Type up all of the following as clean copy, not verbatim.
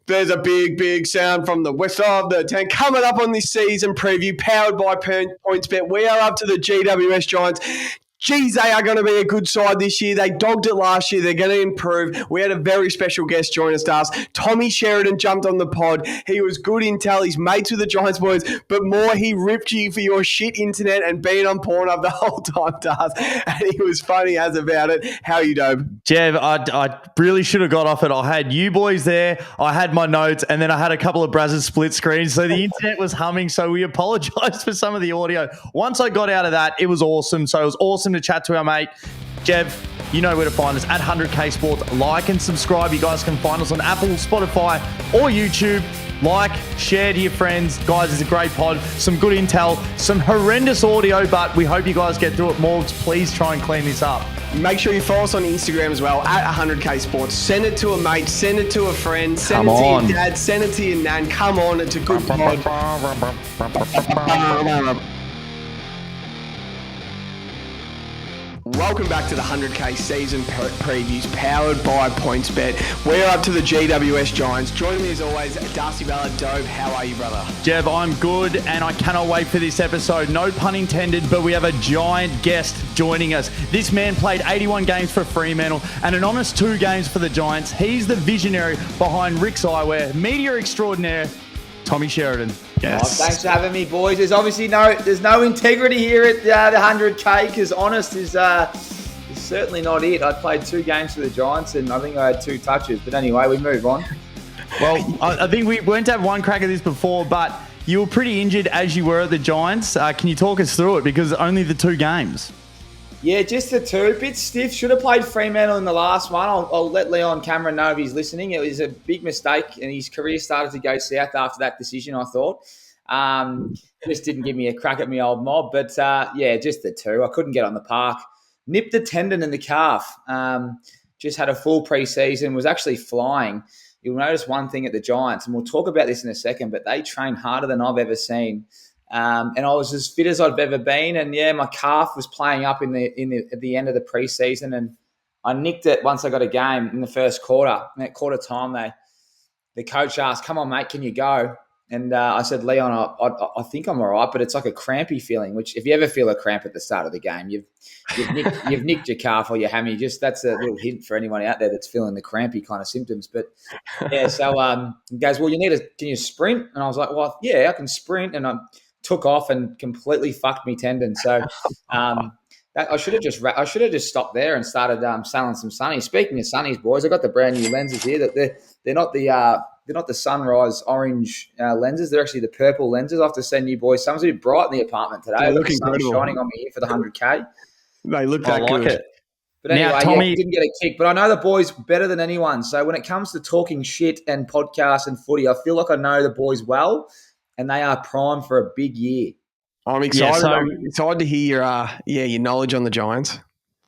There's a big sound from the west of the tent coming up on this season preview, powered by PointsBet. We are up to the GWS Giants. Geez, they are going to be a good side this year. They dogged it last year. They're going to improve. We had a very special guest join us. Tommy Sheridan jumped on the pod. He was good intel. He's mates with the Giants boys, but more, he ripped you for your shit internet and being on Pornhub the whole time, Dars. And he was funny as about it. How are you, Dobe? Jev, I really should have got off it. I had you boys there. I had my notes, and then I had a couple of Brazzers split screens. So the internet was humming. So we apologise for some of the audio. Once I got out of that, it was awesome. So it was awesome to chat to our mate. Jev, you know where to find us at 100K Sports. Like and subscribe. You guys can find us on Apple, Spotify, or YouTube. Like, share to your friends. Guys, it's a great pod. Some good intel, some horrendous audio, but we hope you guys get through it more. Please try and clean this up. Make sure you follow us on Instagram as well, at 100K Sports. Send it to a mate, send it to a friend, send it to your dad, send it to your nan. Come on, it's a good pod. Welcome back to the 100K season previews powered by PointsBet. We're up to the GWS Giants. Joining me as always, Darcy Ballard. Dobe, how are you, brother? Jev, I'm good, and I cannot wait for this episode. No pun intended, but we have a giant guest joining us. This man played 81 games for Fremantle and an honest 2 games for the Giants. He's the visionary behind Rick's Eyewear, media extraordinaire, Tommy Sheridan. Yes. Oh, thanks for having me, boys. There's obviously no integrity here at the 100K because honest is certainly not it. I played 2 games for the Giants and I think I had 2 touches. But anyway, we move on. Well, I think we weren't to have one crack at this before, but you were pretty injured as you were at the Giants. Can you talk us through it? Because only the 2 games. Yeah, just the 2. A bit stiff. Should have played Fremantle in the last one. I'll let Leon Cameron know if he's listening. It was a big mistake, and his career started to go south after that decision, I thought. Just didn't give me a crack at my old mob. But, just the 2. I couldn't get on the park. Nipped the tendon in the calf. Just had a full pre-season. Was actually flying. You'll notice one thing at the Giants, and we'll talk about this in a second, but they train harder than I've ever seen. And I was as fit as I've ever been. And my calf was playing up at the end of the preseason, and I nicked it once I got a game in the first quarter. And at quarter time, the coach asked, "Come on, mate, can you go?" And I said, "Leon, I think I'm all right, but it's like a crampy feeling." Which, if you ever feel a cramp at the start of the game, you've nicked your calf or your hammy. Just that's a little hint for anyone out there that's feeling the crampy kind of symptoms. But so he goes, "Well, can you sprint?" And I was like, "Well, yeah, I can sprint." And I took off and completely fucked me tendon. So I should have just stopped there and started selling some sunnies. Speaking of sunnies, boys, I got the brand new lenses here. That they're not the sunrise orange lenses. They're actually the purple lenses. I have to send you boys. Someone's a bit bright in the apartment today. They look incredible. Shining on me here for the 100K. They look that good. It. But anyway, Tommy didn't get a kick. But I know the boys better than anyone. So when it comes to talking shit and podcasts and footy, I feel like I know the boys well. And they are primed for a big year. I'm excited. I'm excited to hear your knowledge on the Giants.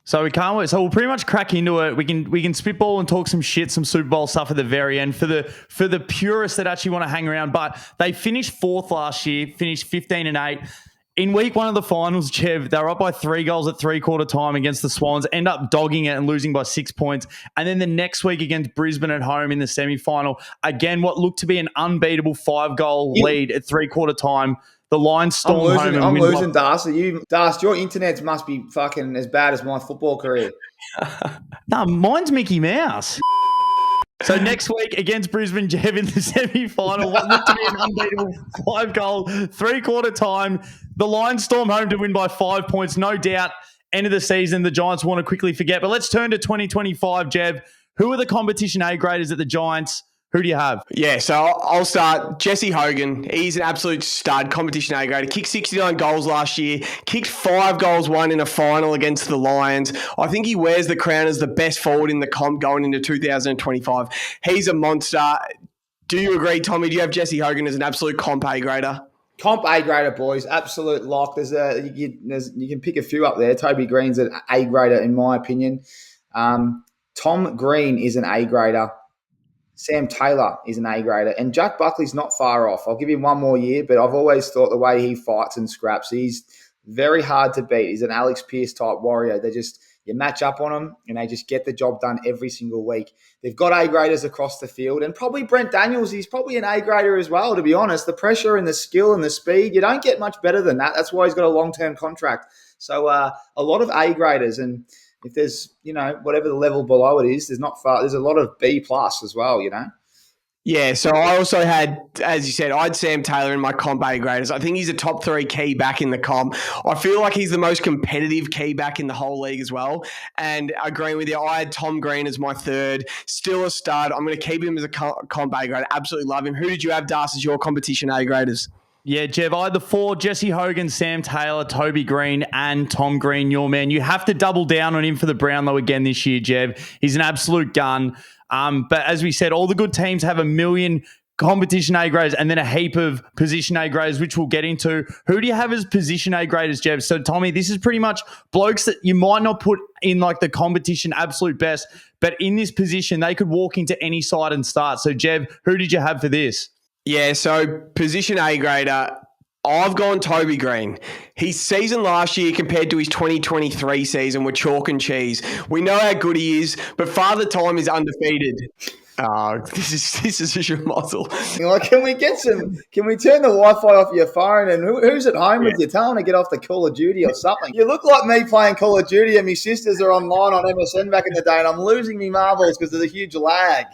So we can't wait. So we'll pretty much crack into it. We can spitball and talk some shit, some Super Bowl stuff at the very end for the purists that actually want to hang around. But they finished 4th last year, finished 15-8. In week 1 of the finals, Jev, they were up by 3 goals at 3-quarter time against the Swans, end up dogging it and losing by 6 points. And then the next week against Brisbane at home in the semi-final, again, what looked to be an unbeatable 5-goal lead at 3-quarter time. The Lions storm home. I'm losing, Darcy. Darcy, your internet must be fucking as bad as my football career. No, mine's Mickey Mouse. So next week against Brisbane, Jev, in the semi-final, what looked to be an unbeatable 5-goal, 3-quarter time. The Lions storm home to win by 5 points. No doubt, end of the season, the Giants want to quickly forget. But let's turn to 2025, Jev. Who are the competition A-graders at the Giants? Who do you have? Yeah, so I'll start. Jesse Hogan. He's an absolute stud, competition A-grader. Kicked 69 goals last year. Kicked 5 goals, 1 in a final against the Lions. I think he wears the crown as the best forward in the comp going into 2025. He's a monster. Do you agree, Tommy? Do you have Jesse Hogan as an absolute comp A-grader? Comp A-grader, boys. Absolute lock. You can pick a few up there. Toby Green's an A-grader, in my opinion. Tom Green is an A-grader. Sam Taylor is an A-grader. And Jack Buckley's not far off. I'll give him 1 more year, but I've always thought the way he fights and scraps, he's very hard to beat. He's an Alex Pearce type warrior. You match up on them, and they just get the job done every single week. They've got A-graders across the field, and probably Brent Daniels, he's probably an A-grader as well, to be honest. The pressure and the skill and the speed, you don't get much better than that. That's why he's got a long-term contract. So a lot of A-graders, and if there's, whatever the level below it is, there's a lot of B+ as well, Yeah, so I also had, as you said, I had Sam Taylor in my comp A graders. I think he's a top 3 key back in the comp. I feel like he's the most competitive key back in the whole league as well. And agreeing with you, I had Tom Green as my third. Still a stud. I'm going to keep him as a comp A grade. Absolutely love him. Who did you have, Das, as your competition A graders? Yeah, Jev, I had the 4, Jesse Hogan, Sam Taylor, Toby Green, and Tom Green, your man. You have to double down on him for the Brownlow again this year, Jev. He's an absolute gun. But as we said, all the good teams have a million competition A grades and then a heap of position A grades, which we'll get into. Who do you have as position A graders, Jev? So, Tommy, this is pretty much blokes that you might not put in like the competition absolute best, but in this position, they could walk into any side and start. So, Jev, who did you have for this? Yeah, so position A grader, I've gone Toby Green. His season last year compared to his 2023 season were chalk and cheese. We know how good he is, but Father Time is undefeated. This is a schmozzle. Can we turn the Wi-Fi off your phone? And who's at home with you? Tell them to get off the Call of Duty or something. You look like me playing Call of Duty, and my sisters are online on MSN back in the day, and I'm losing me marbles because there's a huge lag.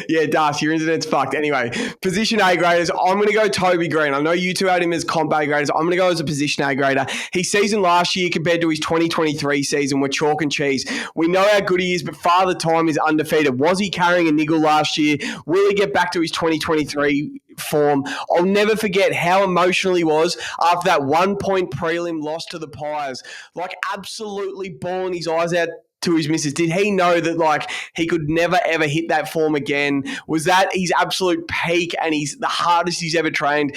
Yeah, Das, your internet's fucked. Anyway, position A graders, I'm going to go Toby Green. I know you two had him as comp A graders. I'm going to go as a position A grader. His season last year compared to his 2023 season were chalk and cheese. We know how good he is, but Father Time is undefeated. Was he carrying a niggle last year? Will he get back to his 2023 form? I'll never forget how emotional he was after that 1 point prelim loss to the Pies. Like, absolutely bawling his eyes out to his missus. Did he know that like he could never ever hit that form again? Was that his absolute peak and he's the hardest he's ever trained?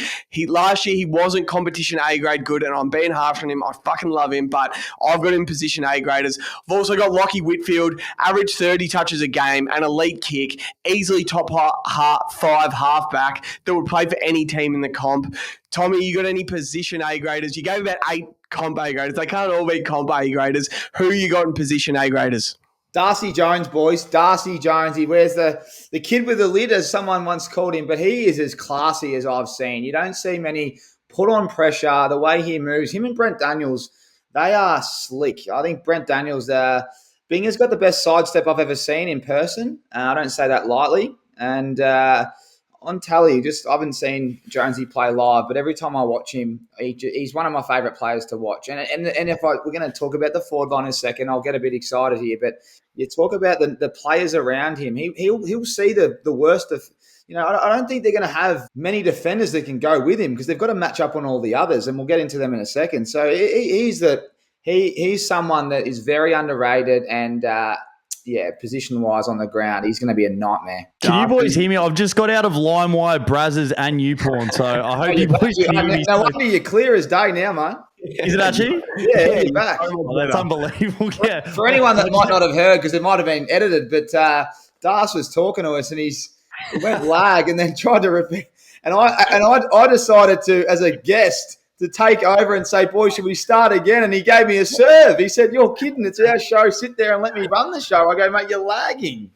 Last year he wasn't competition A grade good, and I'm being harsh on him. I fucking love him, but I've got him position A graders. I've also got Lockie Whitfield, average 30 touches a game, an elite kick, easily top 5 halfback that would play for any team in the comp. Tommy, you got any position A graders? You gave about 8 comp A graders. They can't all be comp A graders. Who you got in position A graders? Darcy Jones, boys. Darcy Jones. He wears the kid with the lid, as someone once called him, but he is as classy as I've seen. You don't see many put on pressure, the way he moves. Him and Brent Daniels, they are slick. I think Brent Daniels, Binger's got the best sidestep I've ever seen in person. I don't say that lightly. And on tally, I haven't seen Jonesy play live, but every time I watch him, he's one of my favourite players to watch. And if we're going to talk about the forward line in a second, I'll get a bit excited here. But you talk about the players around him. He'll see the worst of. I don't think they're going to have many defenders that can go with him because they've got to match up on all the others, and we'll get into them in a second. So he's someone that is very underrated and. Position-wise on the ground, he's going to be a nightmare. Can you boys hear me? I've just got out of LimeWire, Brazzers, and YouPorn, so I hope you boys can hear me. No wonder you're clear as day now, mate. Is it actually? Yeah, you're back. That's unbelievable. Yeah. For anyone that might not have heard, because it might have been edited, but Das was talking to us and he went lag and then tried to repeat. And I decided to, as a guest, to take over and say, boy, should we start again? And he gave me a serve. He said, you're kidding. It's our show. Sit there and let me run the show. I go, mate, you're lagging.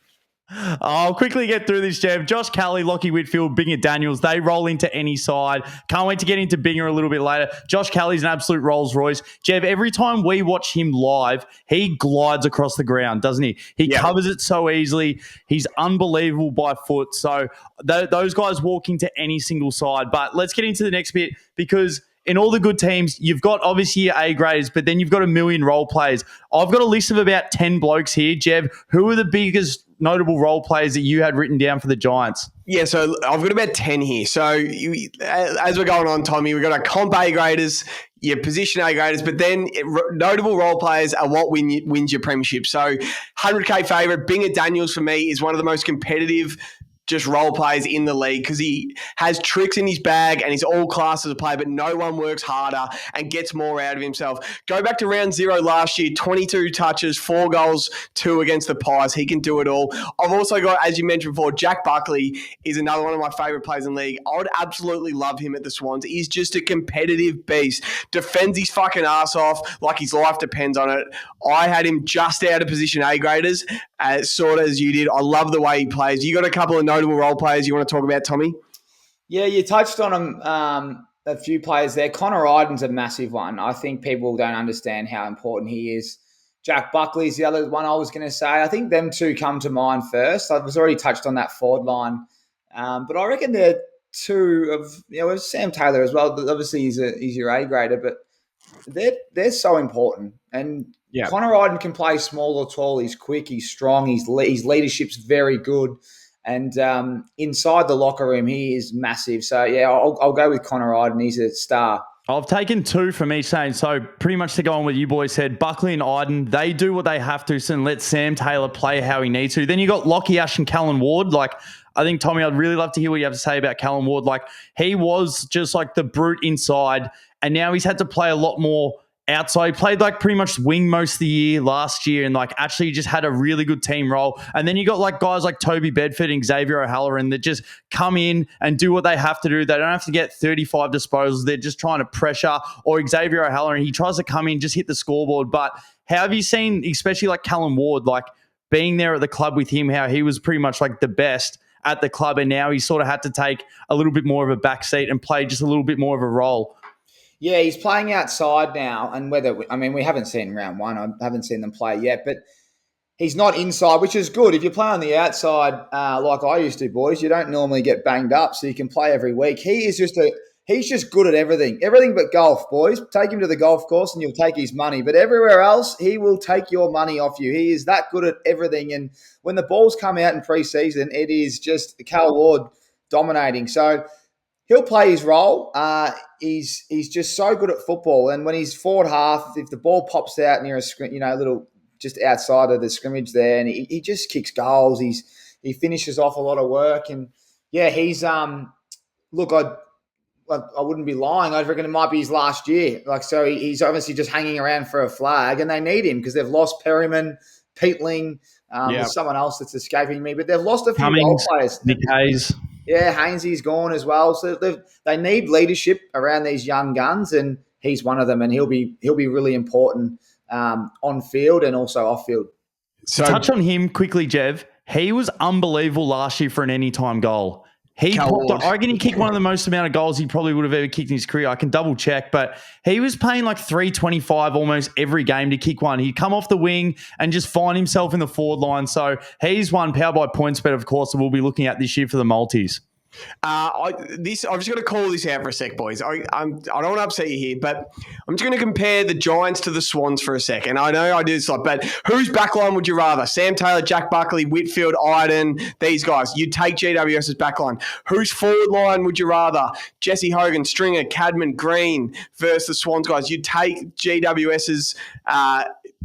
I'll quickly get through this, Jev. Josh Kelly, Lockie Whitfield, Binger Daniels, they roll into any side. Can't wait to get into Binger a little bit later. Josh Kelly's an absolute Rolls Royce. Jev, every time we watch him live, he glides across the ground, doesn't he? He covers it so easily. He's unbelievable by foot. So those guys walk into any single side. But let's get into the next bit because in all the good teams, you've got obviously your A graders, but then you've got a million role players. I've got a list of about 10 blokes here. Jev, who are the biggest notable role players that you had written down for the Giants? Yeah, so I've got about 10 here. So as we're going on, Tommy, we've got our comp A graders, your position A graders, but then notable role players are what wins your premiership. So 100K favourite, Binger Daniels for me is one of the most competitive just role players in the league because he has tricks in his bag and he's all class as a player, but no one works harder and gets more out of himself. Go back to round 0 last year, 22 touches, 4 goals, 2 against the Pies. He can do it all. I've also got, as you mentioned before, Jack Buckley is another one of my favourite players in the league. I would absolutely love him at the Swans. He's just a competitive beast. Defends his fucking ass off like his life depends on it. I had him just out of position A graders, sort of as you did. I love the way he plays. You got a couple of notable role players you want to talk about, Tommy? Yeah, you touched on them, a few players there. Connor Iden's a massive one. I think people don't understand how important he is. Jack Buckley's the other one I was going to say. I think them two come to mind first. I was already touched on that forward line. But I reckon they're two of, with Sam Taylor as well. Obviously, he's your A grader, but they're so important. And Connor Iden can play small or tall. He's quick. He's strong. His leadership's very good. And inside the locker room, he is massive. So, I'll go with Connor Iden. He's a star. I've taken 2 from each saying. So pretty much to go on what you boys said, Buckley and Iden, they do what they have to and let Sam Taylor play how he needs to. Then you got Lockie Ash and Callan Ward. Like, I think, Tommy, I'd really love to hear what you have to say about Callan Ward. Like, he was just like the brute inside, and now he's had to play a lot more outside. He played like pretty much wing most of the year last year, and like actually just had a really good team role. And then you got like guys like Toby Bedford and Xavier O'Halloran that just come in and do what they have to do. They don't have to get 35 disposals. They're just trying to pressure. Or Xavier O'Halloran, he tries to come in, just hit the scoreboard. But how have you seen, especially like Callan Ward, like being there at the club with him, how he was pretty much like the best at the club, and now he sort of had to take a little bit more of a backseat and play just a little bit more of a role? Yeah, he's playing outside now, and we haven't seen round 1. I haven't seen them play yet, but he's not inside, which is good. If you play on the outside, like I used to, boys, you don't normally get banged up, so you can play every week. He's just good at everything but golf, boys. Take him to the golf course and you'll take his money, but everywhere else, he will take your money off you. He is that good at everything, and when the balls come out in pre-season, it is just Cal Ward dominating. So he'll play his role. He's just so good at football. And when he's forward half, if the ball pops out near a little just outside of the scrimmage there, and he just kicks goals. He finishes off a lot of work. And he's look, I wouldn't be lying. I reckon it might be his last year. So he's obviously just hanging around for a flag, and they need him because they've lost Perryman, Peatling. There's someone else that's escaping me, but they've lost a few role players. Nick Hayes. Yeah, Hainsey's gone as well. So they need leadership around these young guns, and he's one of them. And he'll be really important on field and also off field. So touch on him quickly, Jev. He was unbelievable last year for an anytime goal. I reckon he kicked one of the most amount of goals he probably would have ever kicked in his career. I can double check, but he was paying like $3.25 almost every game to kick one. He'd come off the wing and just find himself in the forward line. So he's one powered by PointsBet, of course, that we'll be looking at this year for the multis. I'm just going to call this out for a sec, boys. I don't want to upset you here, but I'm just going to compare the Giants to the Swans for a sec. And I know I do this a lot, but whose backline would you rather? Sam Taylor, Jack Buckley, Whitfield, Iden, these guys. You'd take GWS's backline. Whose forward line would you rather? Jesse Hogan, Stringer, Cadman, Green versus the Swans guys. You'd take GWS's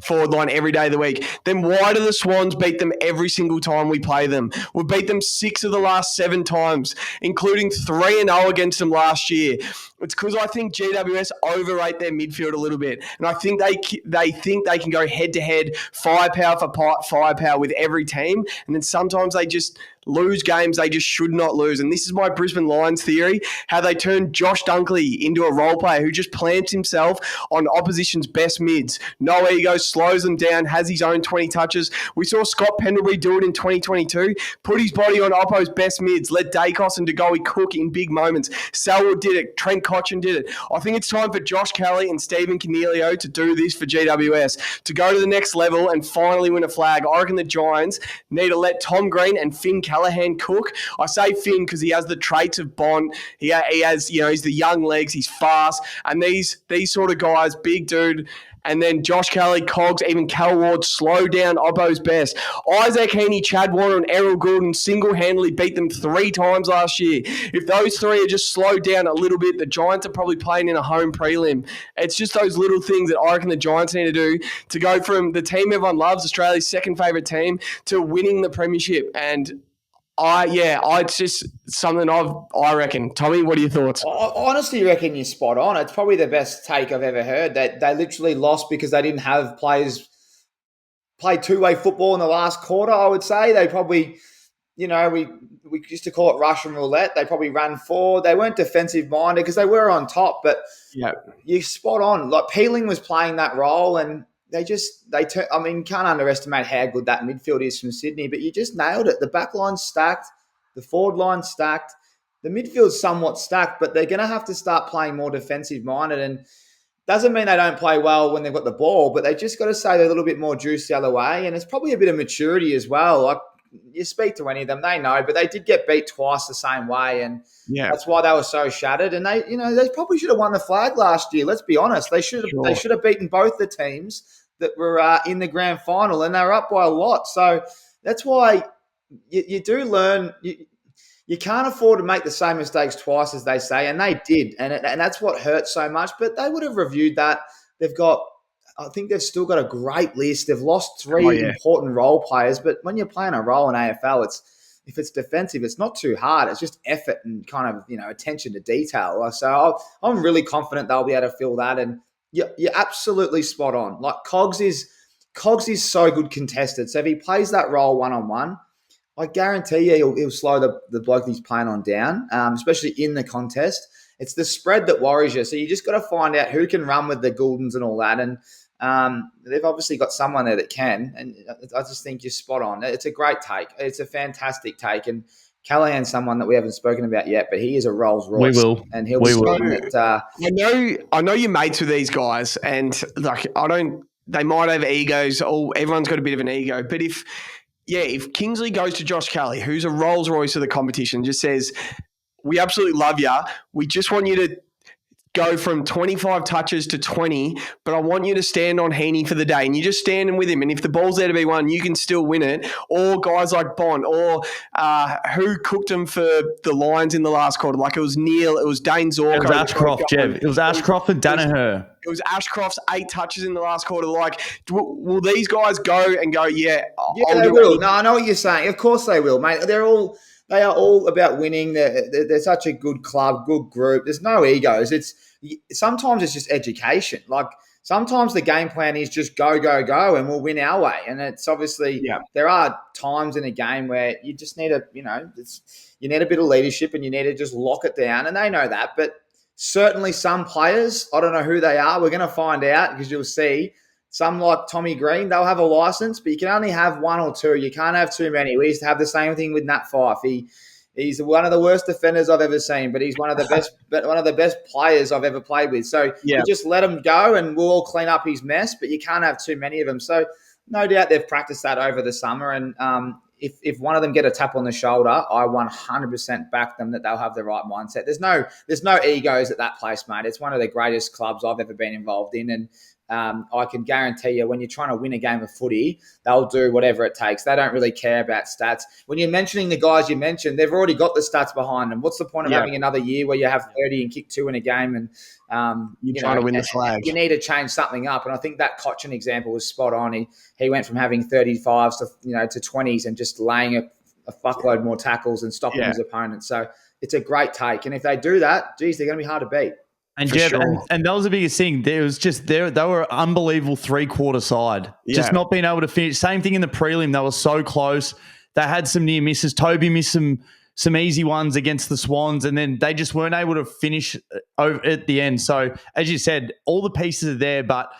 forward line every day of the week. Then why do the Swans beat them every single time we play them? We've beat them 6 of the last 7 times, including 3-0 against them last year. It's because I think GWS overrate their midfield a little bit. And I think they think they can go head-to-head, firepower for firepower with every team. And then sometimes they just lose games they just should not lose. And this is my Brisbane Lions theory, how they turned Josh Dunkley into a role player who just plants himself on opposition's best mids. No ego, slows them down, has his own 20 touches. We saw Scott Pendlebury do it in 2022, put his body on Oppo's best mids, let Dacos and DeGoey cook in big moments. Selwood did it, Trent Cotchin did it. I think it's time for Josh Kelly and Stephen Cornelio to do this for GWS, to go to the next level and finally win a flag. I reckon the Giants need to let Tom Green and Finn Callahan cook. I say Finn because he has the traits of Bond. He has, he's the young legs, he's fast, and these sort of guys, big dude. And then Josh Kelly, Cogs, even Cal Ward, slow down Oppo's best. Isaac Heaney, Chad Warner, and Errol Goulden single-handedly beat them 3 times last year. If those 3 are just slowed down a little bit, the Giants are probably playing in a home prelim. It's just those little things that I reckon the Giants need to do to go from the team everyone loves, Australia's second favourite team, to winning the premiership. And It's just something I reckon. Tommy, what are your thoughts? I honestly reckon you're spot on. It's probably the best take I've ever heard. That they literally lost because they didn't have players play two-way football in the last quarter. I would say they probably, we used to call it Russian roulette. They probably ran forward. They weren't defensive minded because they were on top. But you're spot on. Like Peeling was playing that role, and you can't underestimate how good that midfield is from Sydney. But you just nailed it. The back line's stacked, the forward line's stacked, the midfield's somewhat stacked, but they're going to have to start playing more defensive minded. And doesn't mean they don't play well when they've got the ball, but they just got to say they're a little bit more juice the other way. And it's probably a bit of maturity as well. Like you speak to any of them, they know, but they did get beat twice the same way. And that's why they were so shattered. And they probably should have won the flag last year. Let's be honest. They should have beaten both the teams that were in the grand final, and they were up by a lot. So that's why you do learn. You can't afford to make the same mistakes twice, as they say, and they did, and that's what hurts so much. But they would have reviewed that. I think they've still got a great list. They've lost three important role players, but when you're playing a role in AFL, if it's defensive, it's not too hard. It's just effort and kind of attention to detail. So I'm really confident they'll be able to fill that. And you're absolutely spot on. Like Cogs is so good contested. So if he plays that role 1-on-1. I guarantee you he'll slow the bloke he's playing on down, especially in the contest. It's the spread that worries you. So you just got to find out who can run with the Gouldens and all that. And they've obviously got someone there that can. And I just think you're spot on. It's a great take. It's a fantastic take. And Callahan's someone that we haven't spoken about yet, but he is a Rolls Royce. We will. And he'll be someone that... I know you're mates with these guys, and they might have egos. Everyone's got a bit of an ego. But if Kingsley goes to Josh Kelly, who's a Rolls Royce of the competition, just says, we absolutely love you. We just want you to go from 25 touches to 20, but I want you to stand on Heaney for the day. And you're just standing with him. And if the ball's there to be won, you can still win it. Or guys like Bond, or who cooked him for the Lions in the last quarter. Like it was Neil, it was Dane Zorko. It was Ashcroft, Jev. It was Ashcroft and Danaher. It was Ashcroft's 8 touches in the last quarter. Like, will these guys go, Yeah, they will. No, I know what you're saying. Of course they will, mate. They are all about winning. They're such a good club, good group. There's no egos. Sometimes it's just education. Like sometimes the game plan is just go, and we'll win our way. And it's obviously there are times in a game where you just need you need a bit of leadership and you need to just lock it down. And they know that. But certainly some players, I don't know who they are. We're going to find out because you'll see. Some like Tommy Green, they'll have a license, but you can only have one or two. You can't have too many. We used to have the same thing with Nat Fyfe. He's one of the worst defenders I've ever seen, but he's one of the best players I've ever played with. So you just let him go and we'll all clean up his mess, but you can't have too many of them. So no doubt they've practiced that over the summer. And if one of them get a tap on the shoulder, I 100% back them that they'll have the right mindset. There's no egos at that place, mate. It's one of the greatest clubs I've ever been involved in. And I can guarantee you when you're trying to win a game of footy, they'll do whatever it takes. They don't really care about stats. When you're mentioning the guys you mentioned, they've already got the stats behind them. What's the point of having another year where you have 30 and kick 2 in a game and you're trying to win the flag? You need to change something up. And I think that Cochin example was spot on. He went from having 35s to 20s and just laying a fuckload more tackles and stopping his opponents. So it's a great take. And if they do that, geez, they're going to be hard to beat. And Jev, and that was the biggest thing. There was just they were an unbelievable 3-quarter side. Just not being able to finish. Same thing in the prelim. They were so close. They had some near misses. Toby missed some easy ones against the Swans, and then they just weren't able to finish over at the end. So as you said, all the pieces are there, but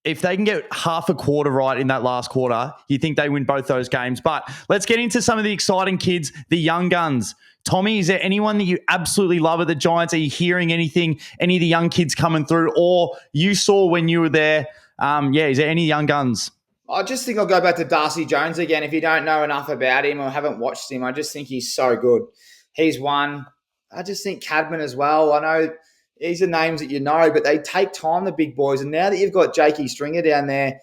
if they can get half a quarter right in that last quarter, you think they win both those games. But let's get into some of the exciting kids, the young guns. Tommy, is there anyone that you absolutely love at the Giants? Are you hearing anything, any of the young kids coming through, or you saw when you were there? Is there any young guns? I just think I'll go back to Darcy Jones again. If you don't know enough about him or haven't watched him, I just think he's so good. He's one. I just think Cadman as well. I know these are names that you know, but they take time, the big boys. And now that you've got Jakey Stringer down there,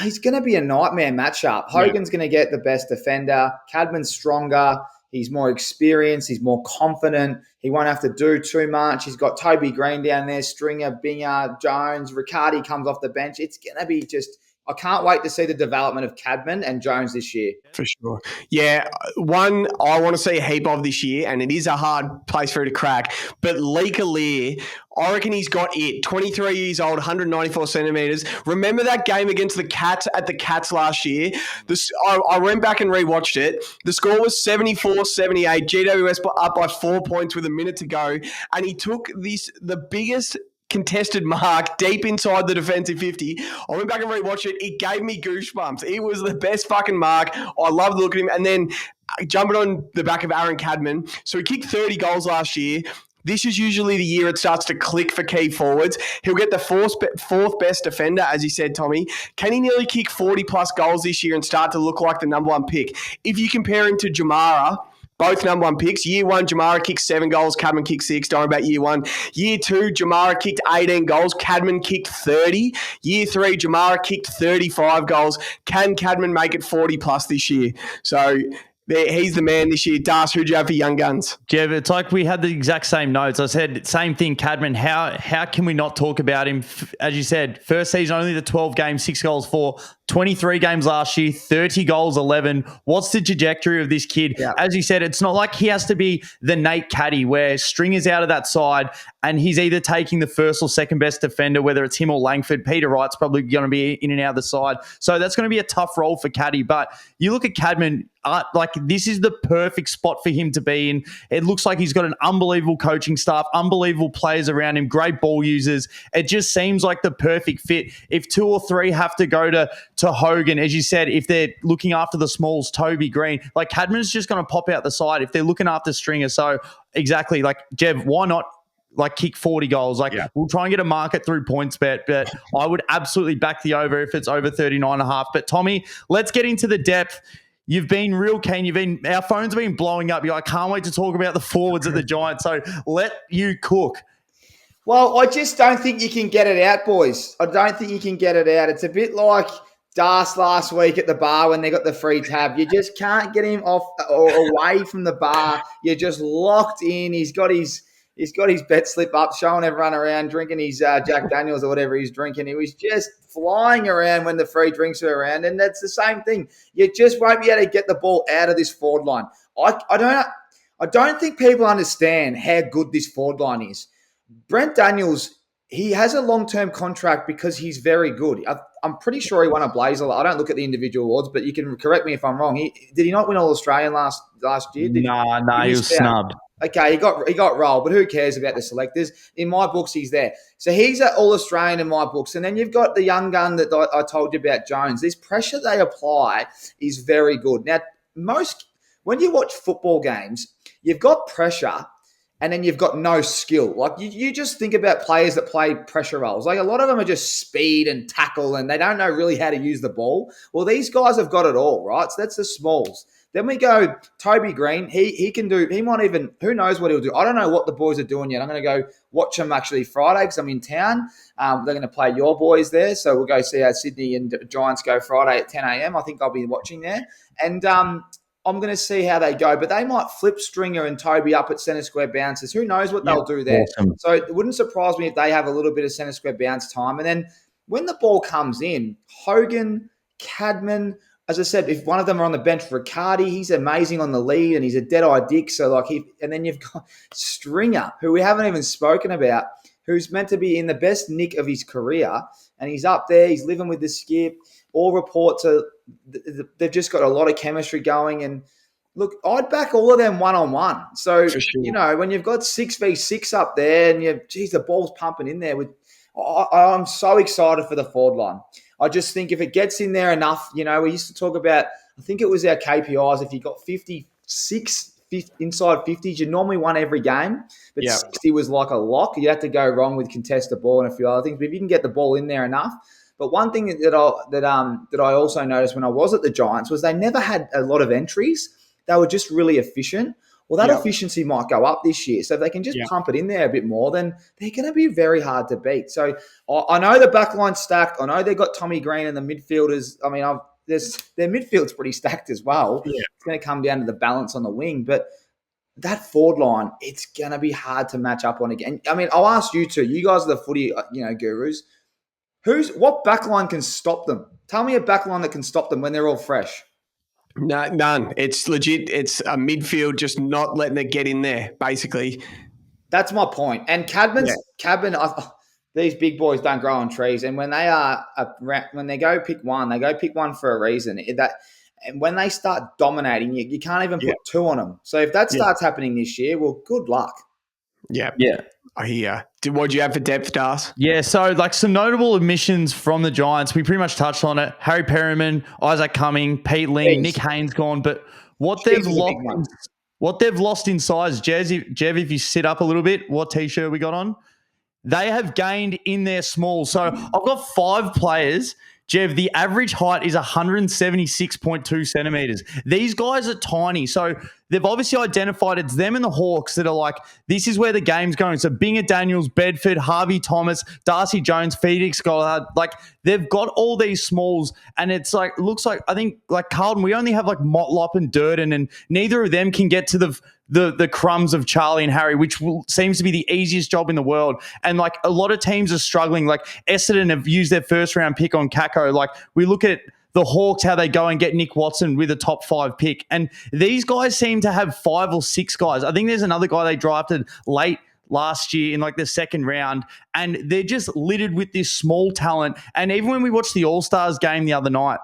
he's going to be a nightmare matchup. Hogan's going to get the best defender. Cadman's stronger. He's more experienced. He's more confident. He won't have to do too much. He's got Toby Green down there, Stringer, Binger, Jones. Riccardi comes off the bench. It's going to be just I can't wait to see the development of Cadman and Jones this year. For sure. Yeah, one I want to see a heap of this year, and it is a hard place for it to crack, but Lee Kalir, I reckon he's got it. 23 years old, 194 centimetres. Remember that game against the Cats at the Cats last year? I went back and rewatched it. The score was 74-78. GWS up by 4 points with a minute to go, and he took the biggest contested mark deep inside the defensive 50. I went back and rewatched it. It gave me goosebumps. It was the best fucking mark. I love the look at him. And then jumping on the back of Aaron Cadman. So he kicked 30 goals last year. This is usually the year it starts to click for key forwards. He'll get the fourth best defender, as you said, Tommy. Can he nearly kick 40-plus goals this year and start to look like the number one pick? If you compare him to Jamara, both number one picks. Year one, Jamara kicked 7 goals. Cadman kicked 6. Don't worry about year one. Year two, Jamara kicked 18 goals. Cadman kicked 30. Year three, Jamara kicked 35 goals. Can Cadman make it 40-plus this year? So he's the man this year. Das, who'd you have for Young Guns? Jev, it's like we had the exact same notes. I said, same thing, Cadman. How can we not talk about him? As you said, first season, only the 12 games, 6 goals, 4. 23 games last year, 30 goals, 11. What's the trajectory of this kid? Yeah. As you said, it's not like he has to be the Nate Caddy where Stringer's out of that side and he's either taking the first or second best defender, whether it's him or Langford. Peter Wright's probably going to be in and out of the side. So that's going to be a tough role for Caddy. But you look at Cadman, like this is the perfect spot for him to be in. It looks like he's got an unbelievable coaching staff, unbelievable players around him, great ball users. It just seems like the perfect fit. If 2 or 3 have to go to Hogan, as you said, if they're looking after the smalls, Toby Green, like Cadman's just going to pop out the side if they're looking after Stringer. So exactly, like Jev, why not like kick 40 goals? Like we'll try and get a market through PointsBet, but I would absolutely back the over if it's over 39.5. But Tommy, let's get into the depth. You've been real keen. Our phones have been blowing up. I can't wait to talk about the forwards of the Giants. So let you cook. Well, I just don't think you can get it out, boys. I don't think you can get it out. It's a bit like Das last week at the bar when they got the free tab. You just can't get him off or away from the bar. You're just locked in. He's got his bet slip up, showing everyone around, drinking his Jack Daniels or whatever he's drinking. He was just flying around when the free drinks were around, and that's the same thing. You just won't be able to get the ball out of this forward line. I don't think people understand how good this forward line is. Brent Daniels, he has a long-term contract because he's very good. I'm pretty sure he won a Blazer. I don't look at the individual awards, but you can correct me if I'm wrong. Did he not win All-Australian last year? No, he was snubbed. Okay, he got rolled, but who cares about the selectors? In my books, he's there. So he's an All-Australian in my books. And then you've got the young gun that I told you about, Jones. This pressure they apply is very good. Now, when you watch football games, you've got pressure and then you've got no skill. Like you just think about players that play pressure roles. Like a lot of them are just speed and tackle and they don't know really how to use the ball. Well, these guys have got it all, right? So that's the smalls. Then we go Toby Green. He can do, he might even, who knows what he'll do. I don't know what the boys are doing yet. I'm going to go watch them actually Friday because I'm in town. They're going to play your boys there. So we'll go see how Sydney and Giants go Friday at 10 a.m. I think I'll be watching there. And I'm going to see how they go. But they might flip Stringer and Toby up at centre square bounces. Who knows what they'll do there. Awesome. So it wouldn't surprise me if they have a little bit of centre square bounce time. And then when the ball comes in, Hogan, Cadman, as I said, if one of them are on the bench, Riccardi, he's amazing on the lead and he's a dead-eye dick. So and then you've got Stringer, who we haven't even spoken about, who's meant to be in the best nick of his career. And he's up there, he's living with the skip. All reports are, they've just got a lot of chemistry going. And look, I'd back all of them one-on-one. So, sure. When you've got 6v6 up there and the ball's pumping in there. I'm so excited for the forward line. I just think if it gets in there enough, we used to talk about, I think it was our KPIs, if you got 56 inside 50s, you normally won every game, but 60 was like a lock. You had to go wrong with contested ball and a few other things, but if you can get the ball in there enough. But one thing that I also noticed when I was at the Giants was they never had a lot of entries. They were just really efficient. Well, that efficiency might go up this year. So if they can just pump it in there a bit more, then they're going to be very hard to beat. So I know the backline's stacked. I know they've got Tommy Green and the midfielders. I mean, their midfield's pretty stacked as well. Yeah. It's going to come down to the balance on the wing. But that forward line, it's going to be hard to match up on again. I mean, I'll ask you two. You guys are the footy, gurus. What backline can stop them? Tell me a backline that can stop them when they're all fresh. No, none. It's legit. It's a midfield just not letting it get in there, basically. That's my point. And Cadman, these big boys don't grow on trees. And when they go pick one for a reason. And when they start dominating, you can't even put two on them. So if that starts happening this year, well, good luck. Yeah. Yeah. I hear. What do you have for depth, Das? Yeah, so like some notable admissions from the Giants. We pretty much touched on it. Harry Perryman, Isaac Cumming, Pete Ling, Nick Haynes gone. But what they've lost in size, Jev, if you sit up a little bit, what T-shirt we got on? They have gained in their small. So I've got 5 players. Jev, the average height is 176.2 centimeters. These guys are tiny. So they've obviously identified it's them and the Hawks that are like, this is where the game's going. So Binger Daniels, Bedford, Harvey Thomas, Darcy Jones, Felix Goddard, like they've got all these smalls and it's like, looks like, I think like Carlton, we only have like Motlop and Durden and neither of them can get to the crumbs of Charlie and Harry, which seems to be the easiest job in the world. And like a lot of teams are struggling. Like Essendon have used their first round pick on Kako. Like we look at the Hawks, how they go and get Nick Watson with a top 5 pick. And these guys seem to have 5 or 6 guys. I think there's another guy they drafted late last year in like the second round, and they're just littered with this small talent. And even when we watched the All-Stars game the other night,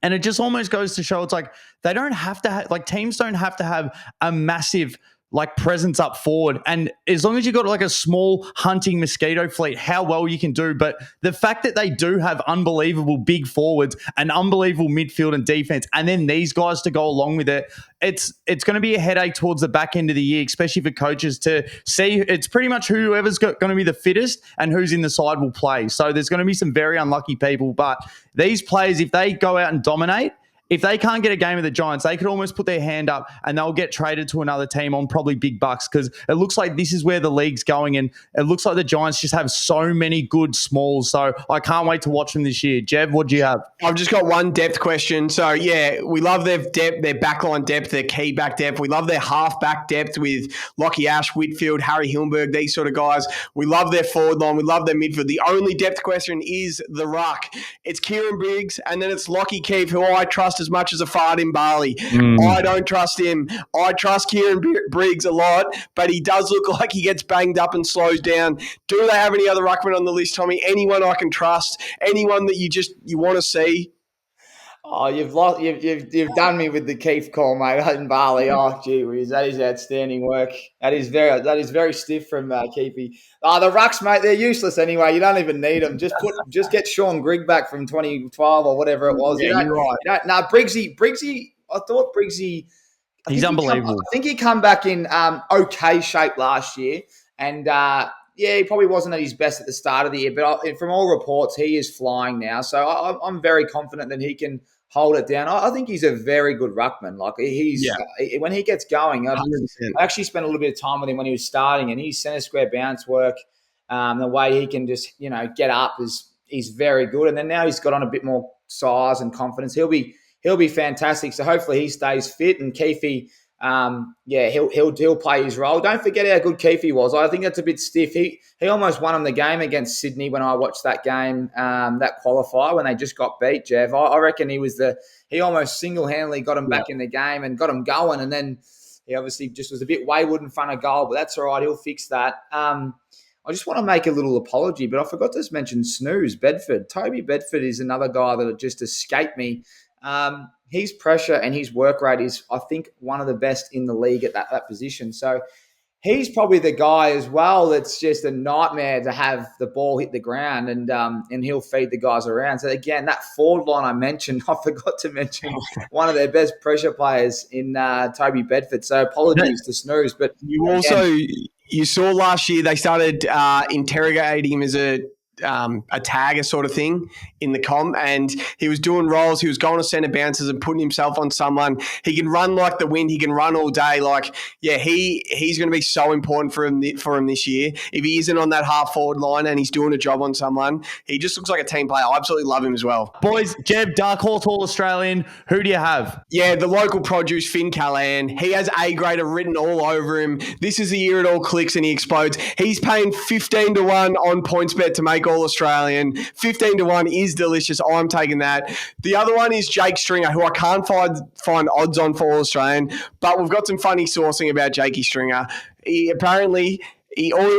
and it just almost goes to show it's like they don't have to like teams don't have to have a massive like presence up forward. And as long as you've got like a small hunting mosquito fleet, how well you can do. But the fact that they do have unbelievable big forwards and unbelievable midfield and defense, and then these guys to go along with it, it's going to be a headache towards the back end of the year, especially for coaches to see. It's pretty much whoever's going to be the fittest and who's in the side will play. So there's going to be some very unlucky people. But these players, if they go out and dominate, if they can't get a game of the Giants, they could almost put their hand up and they'll get traded to another team on probably big bucks because it looks like this is where the league's going and it looks like the Giants just have so many good smalls. So I can't wait to watch them this year. Jev, what do you have? I've just got one depth question. So, yeah, we love their depth, their backline depth, their key back depth. We love their half-back depth with Lockie Ash, Whitfield, Harry Hillenberg, these sort of guys. We love their forward line. We love their midfield. The only depth question is the ruck. It's Kieran Briggs and then it's Lockie Keefe, who I trust as much as a fart in Bali. I don't trust him. I trust Kieran Briggs a lot, but he does look like he gets banged up and slows down. Do they have any other ruckmen on the list, Tommy? Anyone I can trust? Anyone that you want to see? Oh, you've done me with the Keefe call, mate, in Bali. Oh, gee whiz, that is outstanding work. That is very stiff from Keefe. The rucks, mate, they're useless anyway. You don't even need them. Just get Sean Grigg back from 2012 or whatever it was. Yeah, you're right. Briggsy. I thought Briggsy. He's unbelievable. I think he come back in okay shape last year, and he probably wasn't at his best at the start of the year. But from all reports, he is flying now. So I'm very confident that he can hold it down. I think he's a very good ruckman. Like when he gets going, I actually spent a little bit of time with him when he was starting, and his centre square bounce work, the way he can just get up is very good. And then now he's got on a bit more size and confidence. He'll be fantastic. So hopefully he stays fit, and Keefe, he'll play his role. Don't forget how good Keefe was. I think that's a bit stiff. He almost won him the game against Sydney when I watched that game, that qualifier when they just got beat, Jev. I reckon he almost single-handedly got him back in the game and got him going, and then he obviously just was a bit wayward in front of goal, but that's all right. He'll fix that. I just want to make a little apology, but I forgot to mention Snooze, Bedford. Toby Bedford is another guy that just escaped me. His pressure and his work rate is, I think, one of the best in the league at that position. So he's probably the guy as well that's just a nightmare to have the ball hit the ground, and he'll feed the guys around. So, again, that forward line I mentioned, I forgot to mention one of their best pressure players in Toby Bedford. So apologies to Snooze. But you saw last year they started interrogating him as a tagger sort of thing in the comp, and he was doing rolls. He was going to centre bounces and putting himself on someone. He can run like the wind. He can run all day. Like, yeah, he's going to be so important for him this year. If he isn't on that half forward line and he's doing a job on someone, he just looks like a team player. I absolutely love him as well. Boys, Jev, Dark Horse All Australian. Who do you have? Yeah, the local produce, Finn Callahan. He has A-grader written all over him. This is the year it all clicks and he explodes. He's paying 15-1 on PointsBet to make All-Australian. 15-1 is delicious. I'm taking that. The other one is Jake Stringer, who I can't find odds on for All-Australian, but we've got some funny sourcing about Jakey Stringer. All he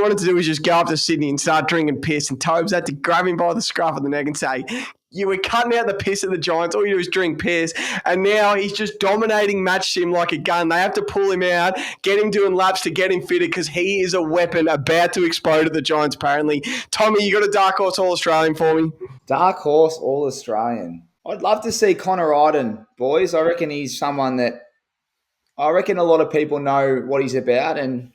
wanted to do was just go up to Sydney and start drinking piss, and Tobes had to grab him by the scruff of the neck and say, you were cutting out the piss at the Giants. All you do is drink piss. And now he's just dominating match sim like a gun. They have to pull him out, get him doing laps to get him fitted because he is a weapon about to explode at the Giants, apparently. Tommy, you got a dark horse All-Australian for me? Dark horse All-Australian. I'd love to see Connor Iden, boys. I reckon he's someone that I reckon a lot of people know what he's about, and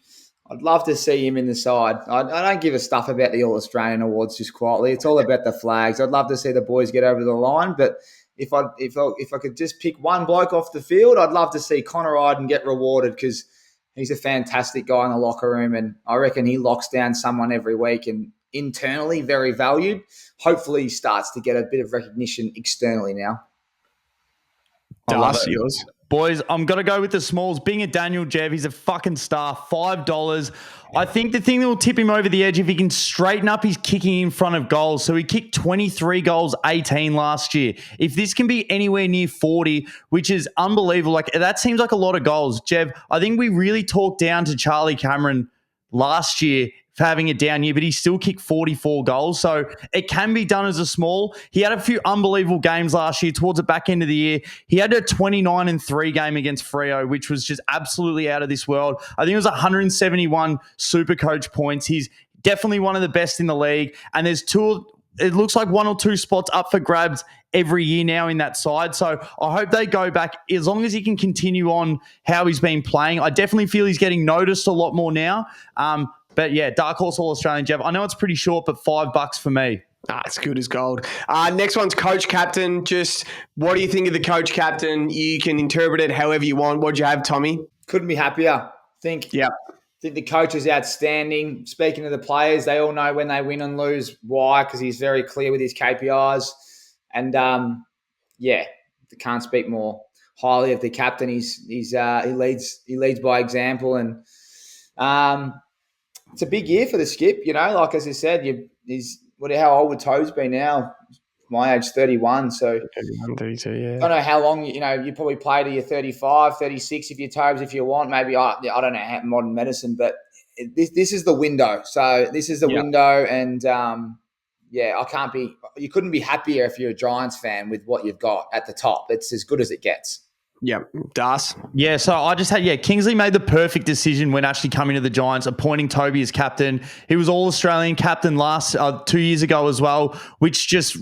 I'd love to see him in the side. I don't give a stuff about the All-Australian Awards just quietly. It's all about the flags. I'd love to see the boys get over the line, but if I could just pick one bloke off the field, I'd love to see Connor Iden get rewarded because he's a fantastic guy in the locker room, and I reckon he locks down someone every week and internally very valued. Hopefully he starts to get a bit of recognition externally now. That's yours. Boys, I'm going to go with the smalls. Being a Daniel Jev, he's a fucking star. $5. I think the thing that will tip him over the edge if he can straighten up his kicking in front of goals. So he kicked 23 goals, 18 last year. If this can be anywhere near 40, which is unbelievable, like that seems like a lot of goals. Jev, I think we really talked down to Charlie Cameron last year for having a down year, but he still kicked 44 goals. So it can be done as a small. He had a few unbelievable games last year towards the back end of the year. He had a 29-3 game against Freo, which was just absolutely out of this world. I think it was 171 Supercoach points. He's definitely one of the best in the league. And there's it looks like one or two spots up for grabs every year now in that side. So I hope they go back as long as he can continue on how he's been playing. I definitely feel he's getting noticed a lot more now. But yeah, dark horse All-Australian, Jeff. I know it's pretty short, but $5 for me. It's good as gold. Next one's coach captain. Just what do you think of the coach captain? You can interpret it however you want. What'd you have, Tommy? Couldn't be happier. I think the coach is outstanding. Speaking to the players, they all know when they win and lose why, because he's very clear with his KPIs. And can't speak more highly of the captain. He leads by example, and it's a big year for the skip. You know, like as I said, how old would Toes be now? My age, 31. So 31, 32, yeah. I don't know how long, you probably play to your 35, 36 if you're Toes, if you want. Maybe, I don't know how modern medicine, but this is the window. So this is the window, and you couldn't be happier if you're a Giants fan with what you've got at the top. It's as good as it gets. Yeah, Das. Yeah, so I just had, Kingsley made the perfect decision when actually coming to the Giants, appointing Toby as captain. He was All-Australian captain last 2 years ago as well, which just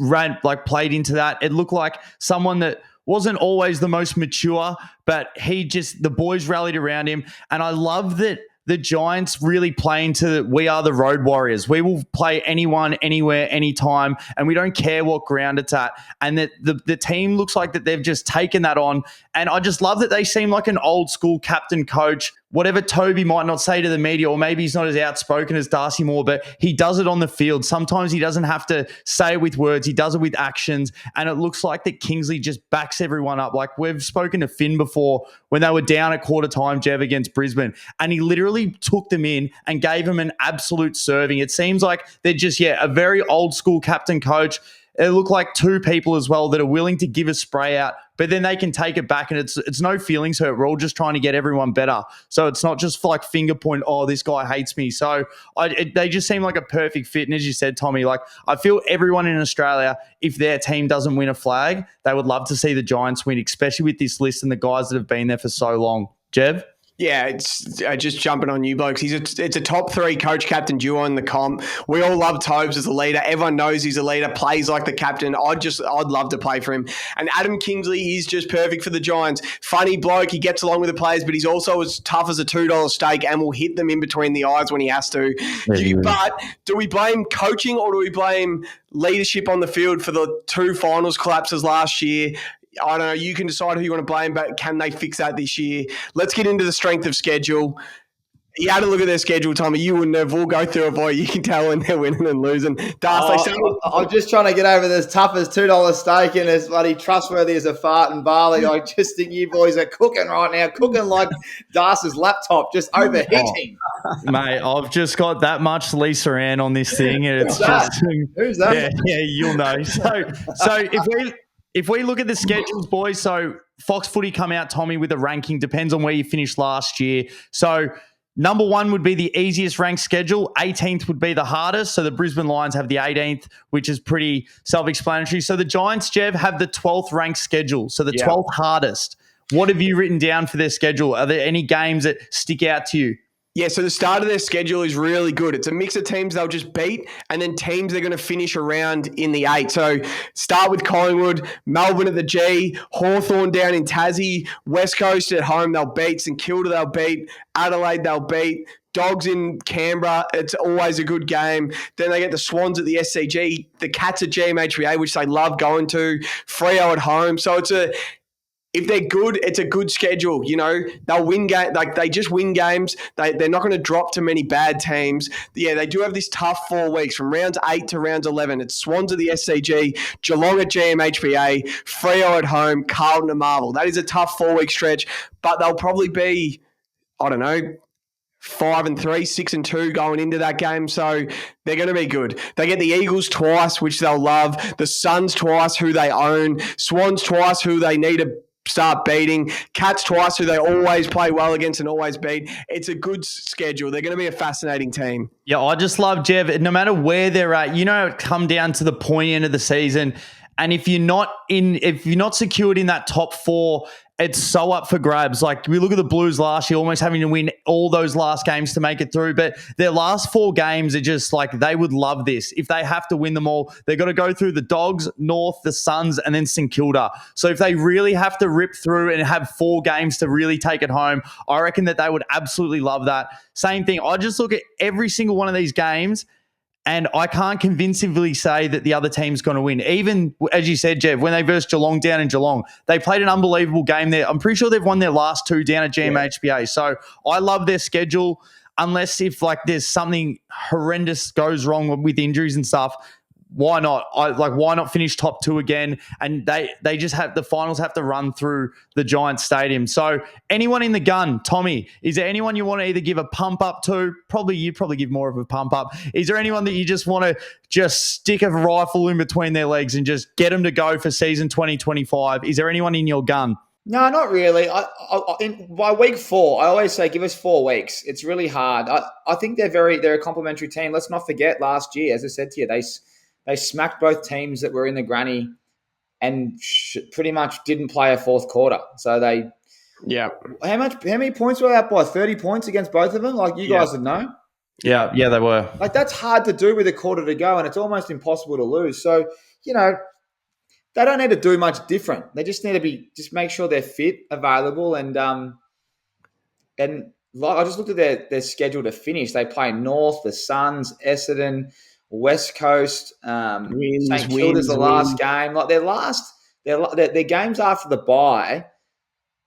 played into that. It looked like someone that wasn't always the most mature, but the boys rallied around him. And I love that the Giants really play into we are the road warriors. We will play anyone, anywhere, anytime, and we don't care what ground it's at. And that the team looks like that they've just taken that on. And I just love that they seem like an old school captain coach. Whatever Toby might not say to the media, or maybe he's not as outspoken as Darcy Moore, but he does it on the field. Sometimes he doesn't have to say it with words. He does it with actions. And it looks like that Kingsley just backs everyone up. Like we've spoken to Finn before when they were down at quarter time, Jev, against Brisbane. And he literally took them in and gave them an absolute serving. It seems like they're just, a very old school captain coach. It looked like two people as well that are willing to give a spray out, but then they can take it back, and it's no feelings hurt. We're all just trying to get everyone better. So it's not just like finger point, oh, this guy hates me. So they just seem like a perfect fit. And as you said, Tommy, I feel everyone in Australia, if their team doesn't win a flag, they would love to see the Giants win, especially with this list and the guys that have been there for so long. Jev? Yeah, it's just jumping on you blokes. It's a top three coach captain duo in the comp. We all love Tobes as a leader. Everyone knows he's a leader, plays like the captain. I'd love to play for him. And Adam Kingsley is just perfect for the Giants. Funny bloke, he gets along with the players, but he's also as tough as a $2 steak and will hit them in between the eyes when he has to. But do we blame coaching or do we blame leadership on the field for the two finals collapses last year? I don't know. You can decide who you want to blame, but can they fix that this year? Let's get into the strength of schedule. You had to look at their schedule, Tommy. You wouldn't have. We'll go through it, boy. You can tell when they're winning and losing. I'm just trying to get over this tough as $2 steak and as bloody trustworthy as a fart and barley. I just think you boys are cooking right now, cooking like Darce's laptop, just overheating. Mate, I've just got that much Lisa Ann on this thing, and it's just Who's that? Yeah, you'll know. So if we look at the schedules, boys, so Fox Footy come out, Tommy, with a ranking, depends on where you finished last year. So number 1 would be the easiest ranked schedule. 18th would be the hardest. So the Brisbane Lions have the 18th, which is pretty self-explanatory. So the Giants, Jev, have the 12th ranked schedule. So the 12th hardest. What have you written down for their schedule? Are there any games that stick out to you? Yeah, so the start of their schedule is really good. It's a mix of teams they'll just beat and then teams they're going to finish around in the 8. So start with Collingwood, Melbourne at the G, Hawthorn down in Tassie, West Coast at home they'll beat, St Kilda they'll beat, Adelaide they'll beat, Dogs in Canberra, it's always a good game. Then they get the Swans at the SCG, the Cats at GMHBA, which they love going to, Freo at home. So if they're good, it's a good schedule. You know, they'll win they just win games. They're not going to drop to many bad teams. Yeah, they do have this tough 4 weeks from rounds 8 to rounds 11. It's Swans at the SCG, Geelong at GMHBA, Freo at home, Carlton at Marvel. That is a tough 4-week stretch, but they'll probably be, 5-3, 6-2 going into that game. So they're going to be good. They get the Eagles twice, which they'll love. The Suns twice, who they own. Swans twice, who they need to start beating. Cats twice, who they always play well against and always beat. It's a good schedule. They're going to be a fascinating team. Yeah, I just love Jev. No matter where they're at, it come down to the point end of the season. And if you're not secured in that top 4, it's so up for grabs. Like we look at the Blues last year, almost having to win all those last games to make it through. But their last 4 games are just like they would love this. If they have to win them all, they've got to go through the Dogs, North, the Suns, and then St Kilda. So if they really have to rip through and have 4 games to really take it home, I reckon that they would absolutely love that. Same thing. I just look at every single one of these games, and I can't convincingly say that the other team's going to win. Even, as you said, Jev, when they versed Geelong down in Geelong, they played an unbelievable game there. I'm pretty sure they've won their last 2 down at GMHBA. Yeah. So I love their schedule, unless if there's something horrendous goes wrong with injuries and stuff. Why not? Why not finish top 2 again? And they just have the finals have to run through the Giants Stadium. So anyone in the gun, Tommy, is there anyone you want to either give a pump up to? You'd probably give more of a pump up. Is there anyone that you just want to just stick a rifle in between their legs and just get them to go for season 2025? Is there anyone in your gun? No, not really. By week 4, I always say give us 4 weeks. It's really hard. I think they're a complimentary team. Let's not forget last year, as I said to you, they smacked both teams that were in the granny and pretty much didn't play a fourth quarter. So they, How many points were they up by? 30 points against both of them. Like you guys would know. Yeah, they were. Like that's hard to do with a quarter to go, and it's almost impossible to lose. So they don't need to do much different. They just need to just make sure they're fit, available, and I just looked at their schedule to finish. They play North, the Suns, Essendon, West Coast, St Kilda's the last game. Like their games after the bye,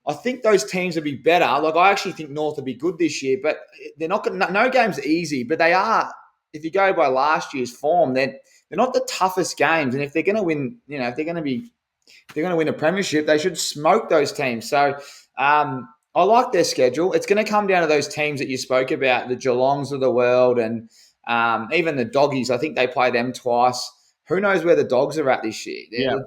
I think those teams would be better. Like I actually think North would be good this year, but they're not going. No games are easy, but they are. If you go by last year's form, they're not the toughest games. And if they're going to win, if they're going to win a premiership, they should smoke those teams. So I like their schedule. It's going to come down to those teams that you spoke about, the Geelongs of the world, and even the Doggies. I think they play them twice. Who knows where the Dogs are at this year? Yeah. The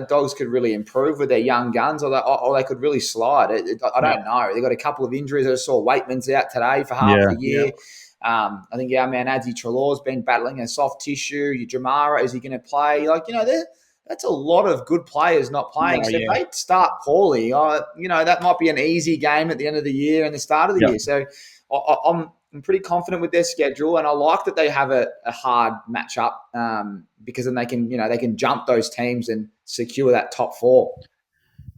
Dogs could really improve with their young guns, or they could really slide. I don't know. They've got a couple of injuries. I saw Waitman's out today for half the year. Yeah. I think our man Adzi Trelaw's been battling a soft tissue. Jamara, is he going to play? That's a lot of good players not playing. If they start poorly, that might be an easy game at the end of the year and the start of the year. So I'm pretty confident with their schedule, and I like that they have a hard matchup because then they can jump those teams and secure that top 4.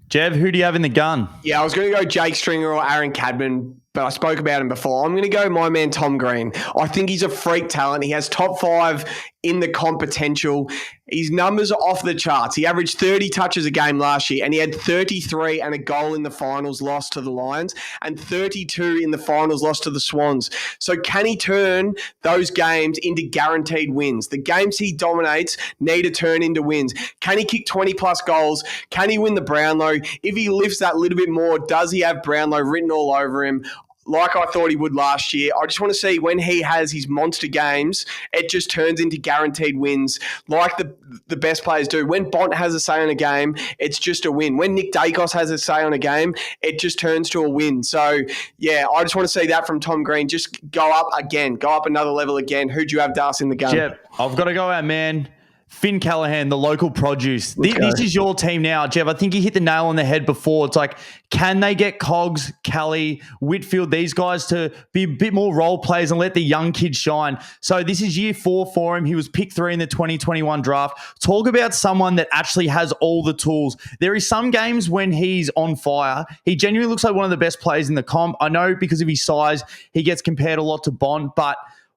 Jev, who do you have in the gun? Yeah, I was going to go Jake Stringer or Aaron Cadman. but I spoke about him before. I'm going to go my man Tom Green. I think he's a freak talent. He has top 5 in the comp potential. His numbers are off the charts. He averaged 30 touches a game last year, and he had 33 and a goal in the finals lost to the Lions and 32 in the finals lost to the Swans. So can he turn those games into guaranteed wins? The games he dominates need to turn into wins. Can he kick 20-plus goals? Can he win the Brownlow? If he lifts that little bit more, does he have Brownlow written all over him? Like I thought he would last year. I just want to see when he has his monster games, it just turns into guaranteed wins like the best players do. When Bont has a say on a game, it's just a win. When Nick Dacos has a say on a game, it just turns to a win. So, yeah, I just want to see that from Tom Green. Just go up again. Go up another level again. Who do you have, Das, in the game? Jeff, I've got to go out, man. Finn Callahan, the local produce. This is your team now, Jeff. I think you hit the nail on the head before. It's like, can they get Cogs, Kelly, Whitfield, these guys to be a bit more role players and let the young kids shine? So this is year 4 for him. He was picked 3 in the 2021 draft. Talk about someone that actually has all the tools. There is some games when he's on fire. He genuinely looks like one of the best players in the comp. I know because of his size, he gets compared a lot to Bond, but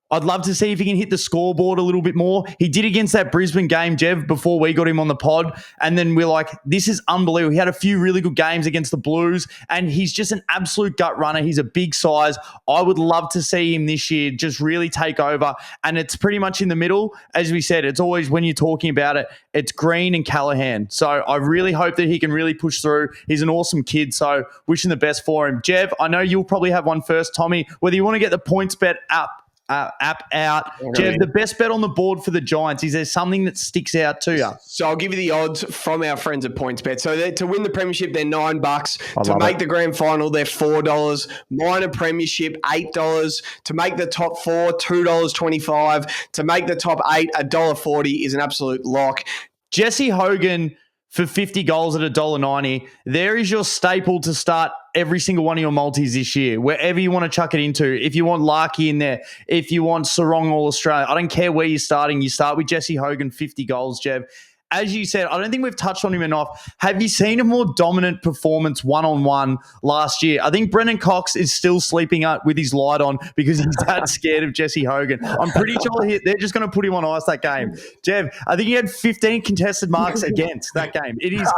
I'd love to see if he can hit the scoreboard a little bit more. He did against that Brisbane game, Jev, before we got him on the pod. And then we're like, this is unbelievable. He had a few really good games against the Blues, and he's just an absolute gut runner. He's a big size. I would love to see him this year just really take over. And it's pretty much in the middle. As we said, it's always when you're talking about it, it's Green and Callahan. So I really hope that he can really push through. He's an awesome kid, so wishing the best for him. Jev, I know you'll probably have one first. Tommy, whether you want to get the points bet app out. Jeff, the best bet on the board for the Giants, is there something that sticks out to you? So I'll give you the odds from our friends at PointsBet. So to win the premiership, they're $9. To make the grand final, they're $4. Minor premiership, $8. To make the top 4, $2.25. To make the top 8, $1.40 is an absolute lock. Jesse Hogan for 50 goals at $1.90. There is your staple to start every single one of your multis this year, wherever you want to chuck it into. If you want Larky in there, if you want Sarong All-Australia, I don't care where you're starting. You start with Jesse Hogan, 50 goals, Jev. As you said, I don't think we've touched on him enough. Have you seen a more dominant performance one-on-one last year? I think Brendan Cox is still sleeping up with his light on because he's that scared of Jesse Hogan. I'm pretty sure they're just going to put him on ice that game. Jev, I think he had 15 contested marks against that game. It is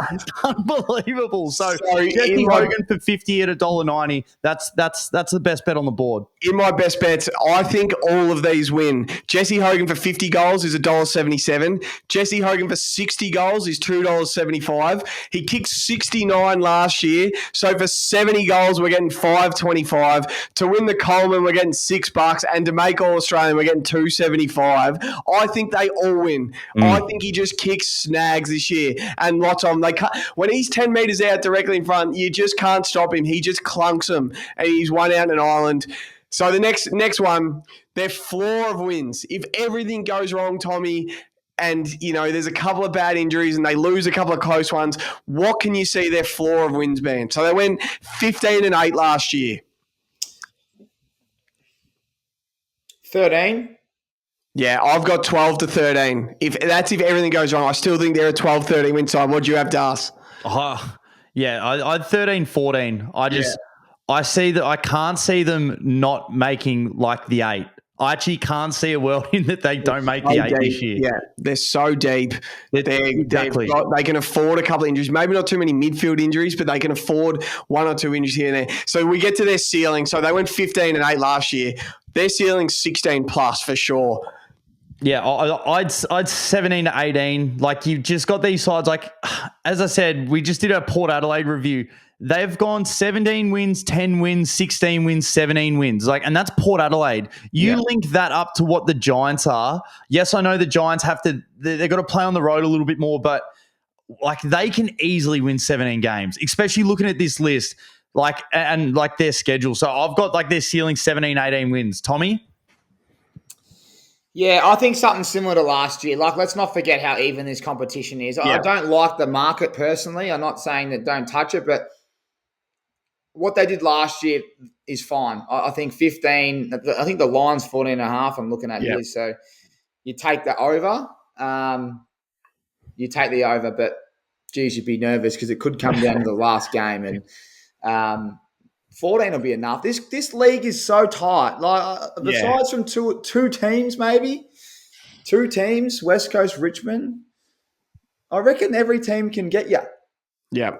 unbelievable. So Jesse Hogan for 50 at $1.90, that's the best bet on the board. In my best bets, I think all of these win. Jesse Hogan for 50 goals is $1.77. Jesse Hogan for 60 goals is $2.75. He kicked 69 last year. So for 70 goals, we're getting $5.25. To win the Coleman, we're getting $6. And to make All-Australian, we're getting $2.75. I think they all win. I think he just kicks snags this year. And lots of them. When he's 10 metres out directly in front, you just can't stop him. He just clunks them. And he's one out in an island. So the next one, their floor of wins. If everything goes wrong, Tommy, and, there's a couple of bad injuries and they lose a couple of close ones, what can you see their floor of wins being? So they went 15-8 last year. 13. Yeah, I've got 12-13. If everything goes wrong, I still think they're a 12-13 win side. What do you have, Das? Yeah, I 13-14. I see that I can't see them not making like the 8. I actually can't see a world in that they don't make the 8 this year. Yeah, they're so deep. Exactly. They can afford a couple of injuries. Maybe not too many midfield injuries, but they can afford 1 or 2 injuries here and there. So we get to their ceiling. So they went 15-8 last year. Their ceiling's 16 plus for sure. Yeah, I'd 17-18. Like, you've just got these sides. Like, as I said, we just did a Port Adelaide review. They've gone 17 wins, 10 wins, 16 wins, 17 wins. And that's Port Adelaide. You link that up to what the Giants are. Yes, I know the Giants they've got to play on the road a little bit more, but they can easily win 17 games, especially looking at this list, and their schedule. So I've got their ceiling 17, 18 wins. Tommy? Yeah, I think something similar to last year. Let's not forget how even this competition is. I don't like the market personally. I'm not saying that don't touch it, but what they did last year is fine. I think 15. I think the line's 14.5. I'm looking at here. So you take the over. But geez, you'd be nervous because it could come down to the last game. And 14 will be enough. This league is so tight. Like besides from two teams, maybe 2 teams, West Coast, Richmond. I reckon every team can get you. Yeah.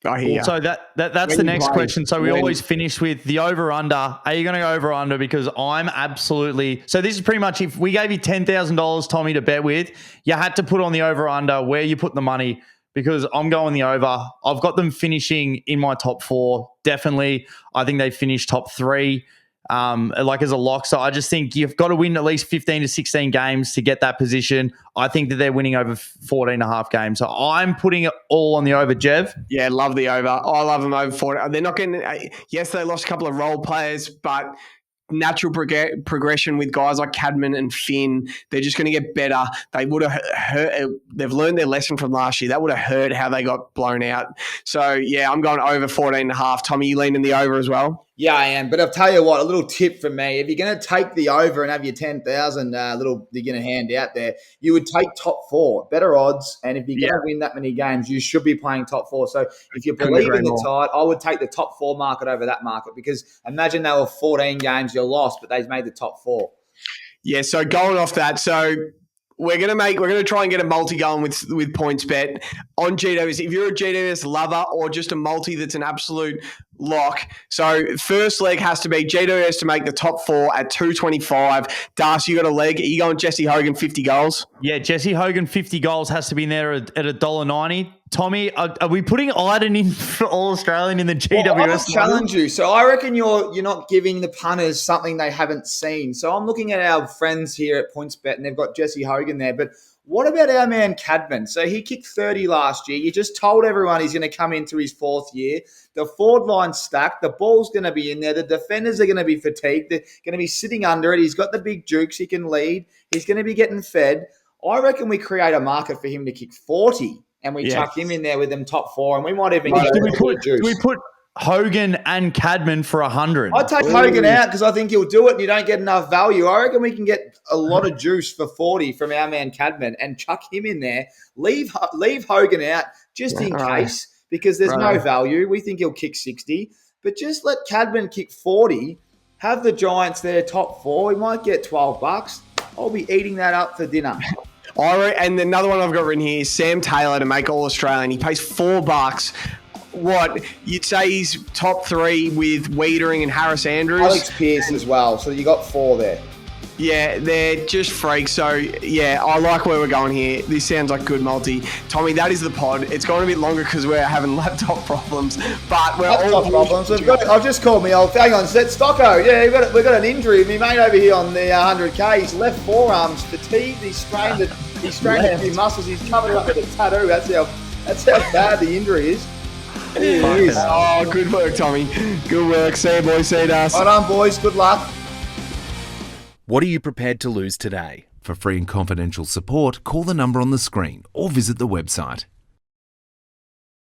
I hear you. So that's When the you next play, question. So we always finish with the over-under. Are you going to go over-under? Because I'm absolutely... So this is pretty much, if we gave you $10,000, Tommy, to bet with, you had to put on the over-under where you put the money, because I'm going the over. I've got them finishing in my top 4. Definitely. I think they finish top 3. As a lock. So I just think you've got to win at least 15 to 16 games to get that position. I think that they're winning over 14 and a half games. So I'm putting it all on the over, Jev. Yeah, love the over. I love them over 40. They're not getting... Yes, they lost a couple of role players, but natural progression with guys like Cadman and Finn. They're just going to get better. They would have hurt. They've learned their lesson from last year. That would have hurt how they got blown out. So, yeah, I'm going over 14 and a half. Tommy, you leaning the over as well? Yeah, I am. But I'll tell you what, a little tip from me. If you're going to take the over and have your 10,000 you're going to hand out there, you would take top 4. Better odds. And if you're going to win that many games, you should be playing top 4. So if you believe in the tide, I would take the top 4 market over that market, because imagine they were 14 games you lost, but they've made the top 4. Yeah, so going off that, so we're gonna try and get a multi going with PointsBet on GWS. If you're a GWS lover or just a multi that's an absolute lock. So first leg has to be GWS to make the top 4 at 225. Darcy, you got a leg. Are you going Jesse Hogan 50 goals? Yeah, Jesse Hogan 50 goals has to be in there at $1.90. Tommy, are we putting Iden in for All-Australian in the GWS? Well, I'll challenge you. So I reckon you're not giving the punters something they haven't seen. So I'm looking at our friends here at PointsBet, and they've got Jesse Hogan there. But what about our man Cadman? So he kicked 30 last year. You just told everyone he's going to come into his 4th year. The forward line's stacked. The ball's going to be in there. The defenders are going to be fatigued. They're going to be sitting under it. He's got the big jukes. He can lead. He's going to be getting fed. I reckon we create a market for him to kick 40. And we chuck him in there with them top 4, and we might even get do we put Hogan and Cadman for 100? I'd take Hogan out because I think he'll do it and you don't get enough value. I reckon we can get a lot of juice for 40 from our man Cadman and chuck him in there. Leave Hogan out just in case, because there's no value. We think he'll kick 60. But just let Cadman kick 40, have the Giants there top 4. We might get $12. I'll be eating that up for dinner. And another one I've got written here is Sam Taylor to make All-Australian. He pays $4. What, you'd say he's top 3 with Wiedering and Harris Andrews? Alex Pearce as well. So you got 4 there. Yeah, they're just freaks. So, yeah, I like where we're going here. This sounds like good multi. Tommy, that is the pod. It's going a bit longer because we're having laptop problems. But we're laptop problems. I've just called me old. Hang on, Stocko. Yeah, we've got an injury. My mate over here on the 100K, his left forearm's fatigued. He's strained a few muscles. He's covered it up with a tattoo. That's how bad the injury is. Oh, good work, Tommy. Good work. See you, boys. See you, Das. Well done, boys. Good luck. What are you prepared to lose today? For free and confidential support, call the number on the screen or visit the website.